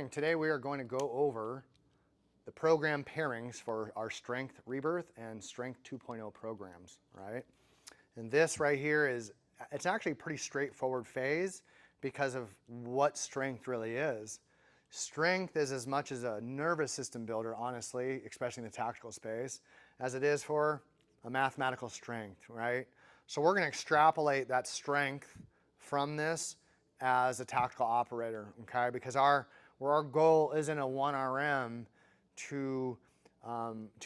morning. Today we are going to go over the program pairings for our Strength Rebirth and Strength 2.0 programs, right? And this right here it's actually a pretty straightforward phase because of what strength really is. Strength is as much as a nervous system builder, honestly, especially in the tactical space, as it is for a mathematical strength, right? So we're going to extrapolate that strength from this as a tactical operator, okay? Because our goal isn't a 1RM to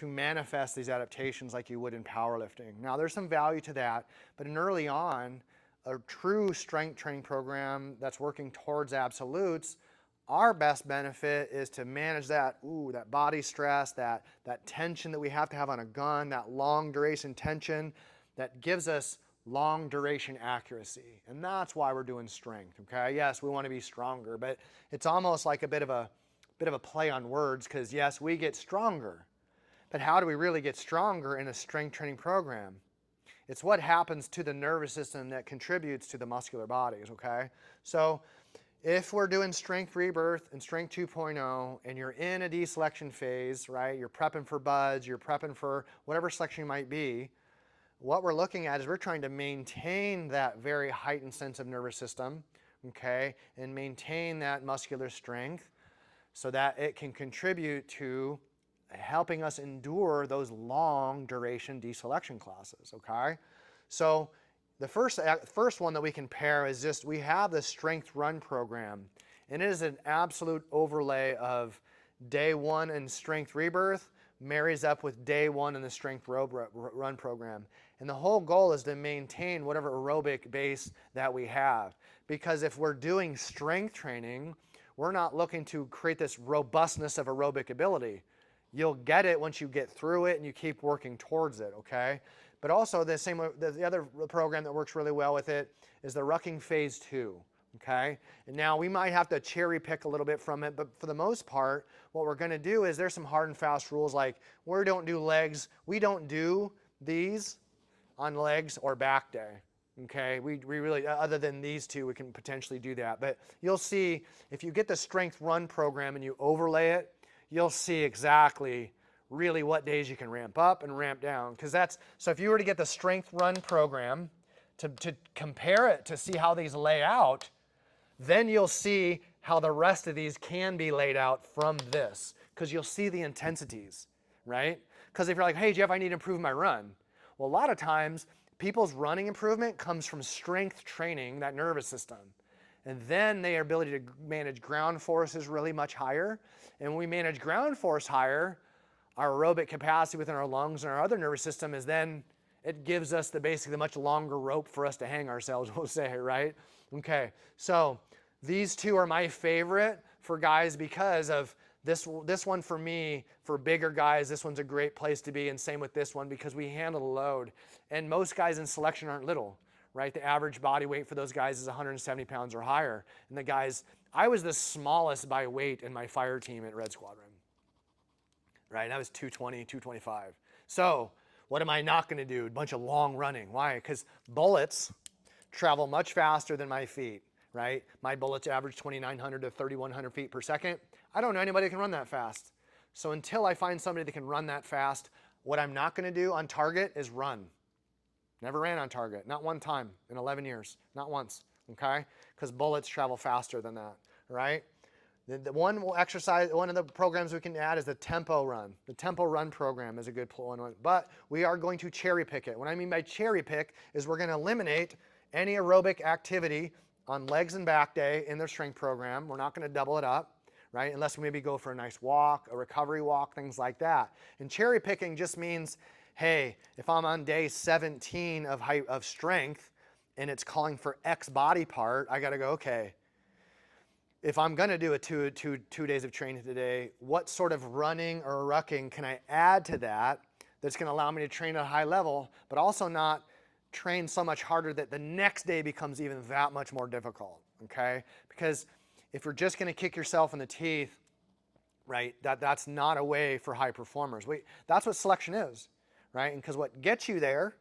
manifest these adaptations like you would in powerlifting. Now, there's some value to that, but in early on, a true strength training program that's working towards absolutes, our best benefit is to manage that body stress, that tension that we have to have on a gun, that long duration tension that gives us long duration accuracy. And that's why we're doing strength, okay? Yes, we want to be stronger, but it's almost like a bit of a play on words, because yes, we get stronger. But how do we really get stronger in a strength training program? It's what happens to the nervous system that contributes to the muscular bodies, okay? So if we're doing Strength Rebirth and Strength 2.0 and you're in a deselection phase, right? You're prepping for buds, you're prepping for whatever selection you might be, what we're looking at is we're trying to maintain that very heightened sense of nervous system, okay? And maintain that muscular strength so that it can contribute to helping us endure those long duration deselection classes, okay? So the first one that we can pair is just, we have the Strength Run program, and it is an absolute overlay of day one in Strength Rebirth marries up with day one in the Strength Run program. And the whole goal is to maintain whatever aerobic base that we have. Because if we're doing strength training, we're not looking to create this robustness of aerobic ability. You'll get it once you get through it and you keep working towards it, okay? But also the other program that works really well with it is the Rucking Phase 2, okay? And now we might have to cherry pick a little bit from it, but for the most part, what we're gonna do is there's some hard and fast rules, like we don't do legs. We don't do these on legs or back day, okay? We really, other than these two, we can potentially do that. But you'll see, if you get the Strength Run program and you overlay it, you'll see exactly really what days you can ramp up and ramp down. So if you were to get the Strength Run program to compare it to see how these lay out, then you'll see how the rest of these can be laid out from this, because you'll see the intensities, right? Because if you're like, hey Jeff, I need to improve my run. Well, a lot of times people's running improvement comes from strength training, that nervous system. And then their ability to manage ground force is really much higher. And when we manage ground force higher, our aerobic capacity within our lungs and our other nervous system is then, it gives us basically the much longer rope for us to hang ourselves, we'll say, right? Okay, so these two are my favorite for guys because of this one. For me, for bigger guys, this one's a great place to be, and same with this one because we handle the load. And most guys in selection aren't little, right? The average body weight for those guys is 170 pounds or higher. And the guys, I was the smallest by weight in my fire team at Red Squadron, right? And I was 220, 225. So what am I not going to do? A bunch of long running. Why? Because bullets travel much faster than my feet, right? My bullets average 2,900 to 3,100 feet per second. I don't know anybody that can run that fast. So until I find somebody that can run that fast, what I'm not going to do on target is run. Never ran on target, not one time in 11 years, not once, okay? Because bullets travel faster than that, right? The one of the programs we can add is the tempo run. The tempo run program is a good one, but we are going to cherry pick it. What I mean by cherry pick is we're going to eliminate any aerobic activity on legs and back day in their strength program. We're not going to double it up, right? Unless we maybe go for a nice walk, a recovery walk, things like that. And cherry picking just means, hey, if I'm on day 17 of strength and it's calling for X body part, I got to go, okay, if I'm going to do a two days of training today, what sort of running or rucking can I add to that that's going to allow me to train at a high level, but also not train so much harder that the next day becomes even that much more difficult, okay? Because if you're just going to kick yourself in the teeth, right, that's not a way for high performers. That's what selection is, right? And because what gets you there,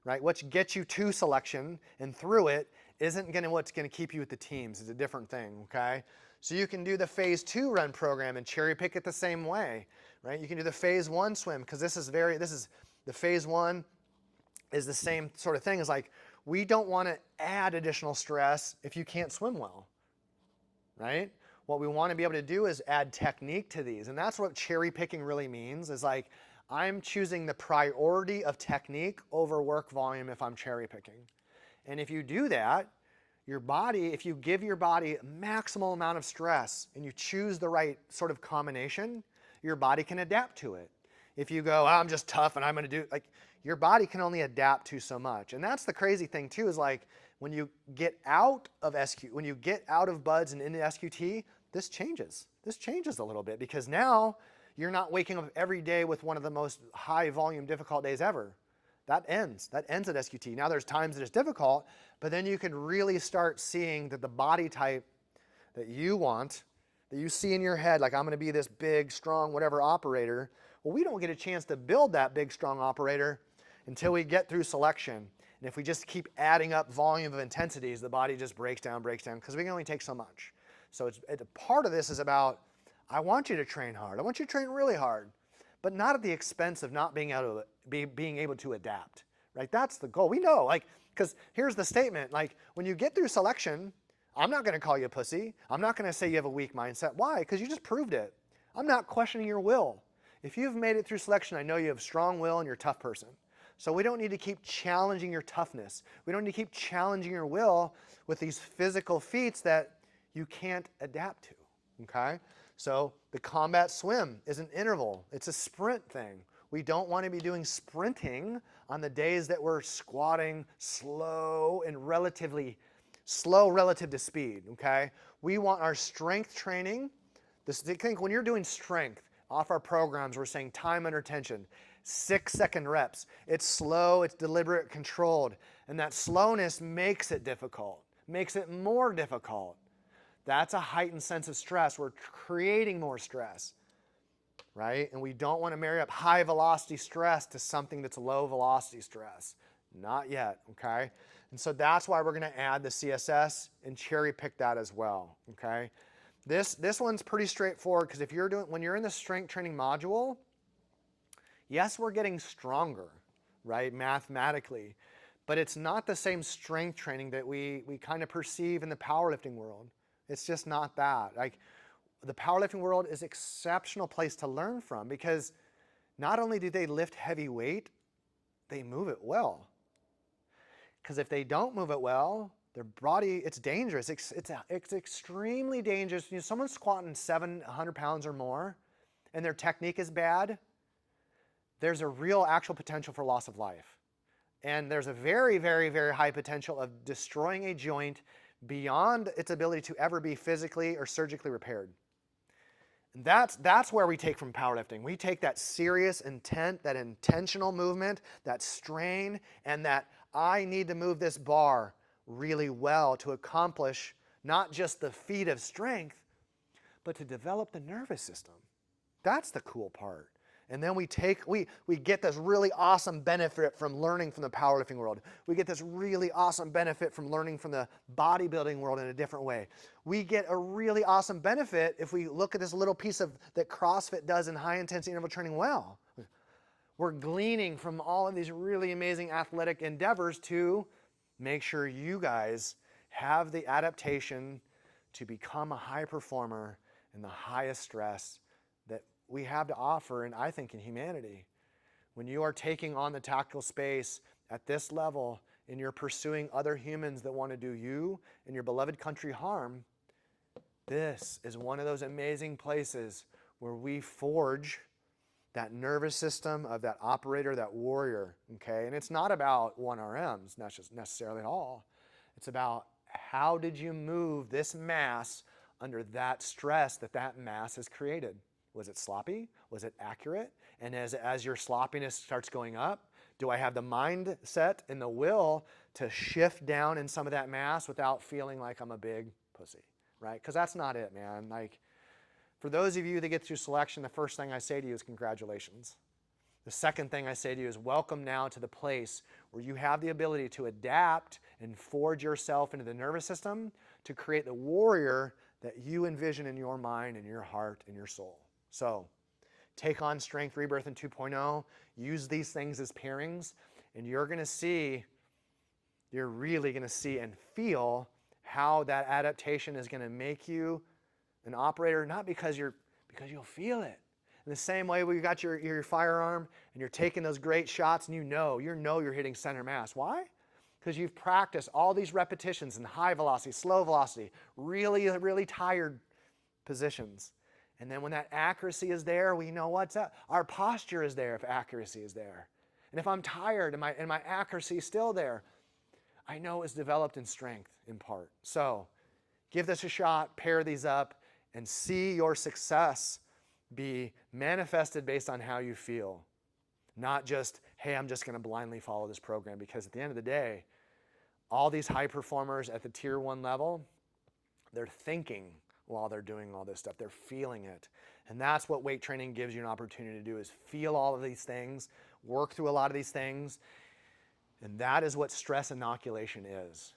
right, what gets you to selection and through it isn't what's going to keep you with the teams. It's a different thing, okay? So you can do the phase 2 run program and cherry pick it the same way, right? You can do the phase 1 swim, because this is the phase 1 is the same sort of thing. It's like, we don't want to add additional stress if you can't swim well, right? What we want to be able to do is add technique to these. And that's what cherry picking really means, is like, I'm choosing the priority of technique over work volume if I'm cherry picking. And if you do that, your body, if you give your body a maximal amount of stress and you choose the right sort of combination, your body can adapt to it. If you go, oh, I'm just tough and I'm going to do, like, your body can only adapt to so much. And that's the crazy thing too, is like, when you get out of when you get out of buds and into SQT, this changes. This changes a little bit, because now you're not waking up every day with one of the most high volume difficult days ever. That ends at SQT. Now there's times that it's difficult, but then you can really start seeing that the body type that you want, that you see in your head, like, I'm going to be this big, strong, whatever operator. Well, we don't get a chance to build that big, strong operator until we get through selection. And if we just keep adding up volume of intensities, the body just breaks down, because we can only take so much. So it's a part of this is about, I want you to train hard. I want you to train really hard, but not at the expense of not being able to adapt, right? That's the goal. We know, like, because here's the statement, like, when you get through selection, I'm not going to call you a pussy. I'm not going to say you have a weak mindset. Why? Because you just proved it. I'm not questioning your will. If you've made it through selection, I know you have strong will and you're a tough person. So we don't need to keep challenging your toughness. We don't need to keep challenging your will with these physical feats that you can't adapt to, okay? So the combat swim is an interval. It's a sprint thing. We don't want to be doing sprinting on the days that we're squatting slow and relatively slow relative to speed, okay? We want our strength training. Think when you're doing strength off our programs, we're saying time under tension, 6-second reps. It's slow, it's deliberate, controlled. And that slowness makes it difficult, makes it more difficult. That's a heightened sense of stress. We're creating more stress, right? And we don't want to marry up high velocity stress to something that's low velocity stress. Not yet, okay? And so that's why we're going to add the CSS and cherry pick that as well, okay? This one's pretty straightforward, because when you're in the strength training module, yes, we're getting stronger, right, mathematically, but it's not the same strength training that we kind of perceive in the powerlifting world. It's just not that. Like, the powerlifting world is an exceptional place to learn from, because not only do they lift heavy weight, they move it well. Because if they don't move it well, their body, it's dangerous. It's extremely dangerous. You know, someone squatting 700 pounds or more and their technique is bad, there's a real actual potential for loss of life. And there's a very, very, very high potential of destroying a joint beyond its ability to ever be physically or surgically repaired. And that's where we take from powerlifting. We take that serious intent, that intentional movement, that strain, and that I need to move this bar really well to accomplish not just the feat of strength, but to develop the nervous system. That's the cool part. And then we get this really awesome benefit from learning from the powerlifting world. We get this really awesome benefit from learning from the bodybuilding world in a different way. We get a really awesome benefit if we look at this little piece that CrossFit does in high intensity interval training well. We're gleaning from all of these really amazing athletic endeavors to make sure you guys have the adaptation to become a high performer in the highest stress that we have to offer, and I think in humanity. When you are taking on the tactical space at this level and you're pursuing other humans that want to do you and your beloved country harm, this is one of those amazing places where we forge that nervous system of that operator, that warrior, okay? And it's not about 1RMs necessarily at all. It's about how did you move this mass under that stress that mass has created. Was it sloppy? Was it accurate? And as your sloppiness starts going up, do I have the mindset and the will to shift down in some of that mass without feeling like I'm a big pussy, right? Because that's not it, man. Like, for those of you that get through selection, the first thing I say to you is congratulations. The second thing I say to you is welcome now to the place where you have the ability to adapt and forge yourself into the nervous system to create the warrior that you envision in your mind and your heart and your soul. So take on Strength Rebirth in 2.0, use these things as pairings, and you're really going to see and feel how that adaptation is going to make you an operator, not because you'll feel it. In the same way where you got your firearm and you're taking those great shots and you know you're hitting center mass. Why? Because you've practiced all these repetitions in high velocity, slow velocity, really, really tired positions. And then when that accuracy is there, we know what's up. Our posture is there if accuracy is there. And if I'm tired and my accuracy is still there, I know it's developed in strength in part. So give this a shot, pair these up, and see your success be manifested based on how you feel. Not just, hey, I'm just going to blindly follow this program, because at the end of the day, all these high performers at the tier 1 level, they're thinking while they're doing all this stuff. They're feeling it. And that's what weight training gives you an opportunity to do, is feel all of these things, work through a lot of these things. And that is what stress inoculation is.